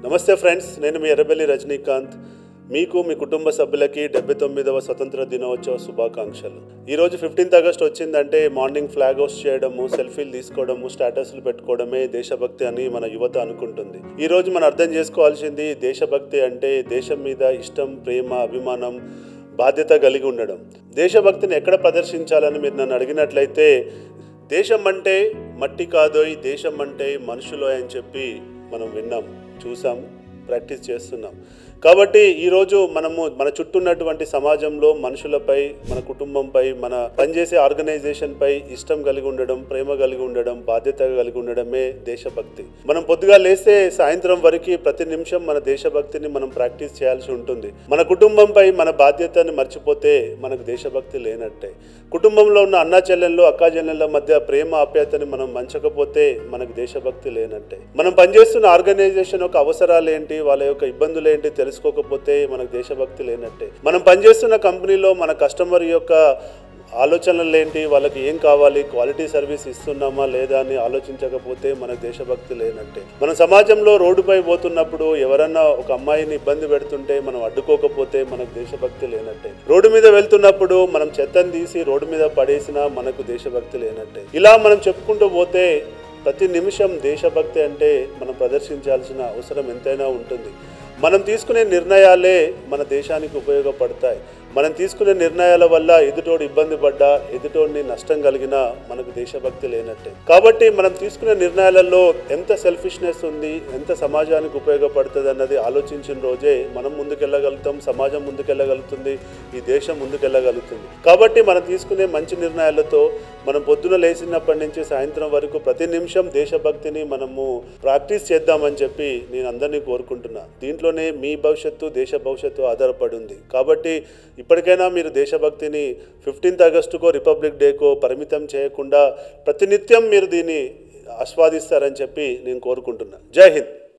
నమస్తే ఫ్రెండ్స్, నేను మీ ఎర్రబెల్లి రజనీకాంత్. మీకు మీ కుటుంబ సభ్యులకి 79వ స్వతంత్ర దినోత్సవ శుభాకాంక్షలు. ఈరోజు 15th ఆగస్ట్ వచ్చిందంటే మార్నింగ్ ఫ్లాగ్ హోస్ట్ చేయడము, సెల్ఫీలు తీసుకోవడము, స్టేటస్లు పెట్టుకోవడమే దేశభక్తి అని మన యువత అనుకుంటుంది. ఈరోజు మనం అర్థం చేసుకోవాల్సింది దేశభక్తి అంటే దేశం మీద ఇష్టం, ప్రేమ, అభిమానం, బాధ్యత కలిగి ఉండడం. దేశభక్తిని ఎక్కడ ప్రదర్శించాలని మీరు నన్ను అడిగినట్లయితే, దేశం అంటే మట్టి కాదోయ్, దేశం అంటే మనుషులోయ్ అని చెప్పి మనం విన్నాం, చూసాం, ప్రాక్టీస్ చేస్తున్నాం. కాబట్టి ఈరోజు మనము మన చుట్టూ ఉన్నటువంటి సమాజంలో మనుషులపై, మన కుటుంబంపై, మన పనిచేసే ఆర్గనైజేషన్పై ఇష్టం కలిగి ఉండడం, ప్రేమ కలిగి ఉండడం, బాధ్యత కలిగి ఉండడమే దేశభక్తి. మనం పొద్దుగా లేస్తే సాయంత్రం వరకు ప్రతి నిమిషం మన దేశభక్తిని మనం ప్రాక్టీస్ చేయాల్సి ఉంటుంది. మన కుటుంబంపై మన బాధ్యతని మర్చిపోతే మనకు దేశభక్తి లేనట్టే. కుటుంబంలో ఉన్న అన్నా చెల్లెళ్ళు, అక్కా చెల్లెళ్ళ మధ్య ప్రేమ, ఆప్యాయతని మనం మంచకపోతే మనకు దేశభక్తి లేనట్టే. మనం పనిచేస్తున్న ఆర్గనైజేషన్ యొక్క అవసరాలు ఏంటి, వాళ్ళ యొక్క ఇబ్బందులు ఏంటి తెలుసుకోకపోతే మనకు దేశభక్తి లేనట్టే. మనం పనిచేస్తున్న కంపెనీలో మన కస్టమర్ యొక్క ఆలోచనలు ఏంటి, వాళ్ళకి ఏం కావాలి, క్వాలిటీ సర్వీస్ ఇస్తున్నామా లేదా అని ఆలోచించకపోతే మనకు దేశభక్తి లేనట్టే. మన సమాజంలో రోడ్డుపై పోతున్నప్పుడు ఎవరన్నా ఒక అమ్మాయిని ఇబ్బంది పెడుతుంటే మనం అడ్డుకోకపోతే మనకు దేశభక్తి లేనట్టే. రోడ్డు మీద వెళ్తున్నప్పుడు మనం చెత్తను తీసి రోడ్డు మీద పడేసినా మనకు దేశభక్తి లేనట్టే. ఇలా మనం చెప్పుకుంటూ పోతే ప్రతి నిమిషం దేశభక్తి అంటే మనం ప్రదర్శించాల్సిన అవసరం ఎంతైనా ఉంటుంది. మనం తీసుకునే నిర్ణయాలే మన దేశానికి ఉపయోగపడతాయి. మనం తీసుకునే నిర్ణయాల వల్ల ఎదుటోడు ఇబ్బంది పడ్డా, ఎదుటోడిని నష్టం కలిగినా మనకు దేశభక్తి లేనట్టే. కాబట్టి మనం తీసుకునే నిర్ణయాలలో ఎంత సెల్ఫిష్నెస్ ఉంది, ఎంత సమాజానికి ఉపయోగపడుతుంది అన్నది ఆలోచించిన రోజే మనం ముందుకెళ్ళగలుగుతాం, సమాజం ముందుకెళ్ళగలుగుతుంది, ఈ దేశం ముందుకెళ్ళగలుగుతుంది. కాబట్టి మనం తీసుకునే మంచి నిర్ణయాలతో మనం పొద్దున లేచినప్పటి నుంచి సాయంత్రం వరకు ప్రతి నిమిషం దేశభక్తిని మనము ప్రాక్టీస్ చేద్దామని చెప్పి నేను అందరినీ కోరుకుంటున్నా. దీంట్లోనే మీ భవిష్యత్తు, దేశ భవిష్యత్తు ఆధారపడి ఉంది. కాబట్టి ఇప్పటికైనా మీరు దేశభక్తిని 15th ఆగస్టుకో, రిపబ్లిక్ డేకో పరిమితం చేయకుండా ప్రతినిత్యం మీరు దీన్ని ఆస్వాదిస్తారని చెప్పి నేను కోరుకుంటున్నా. జై హింద్.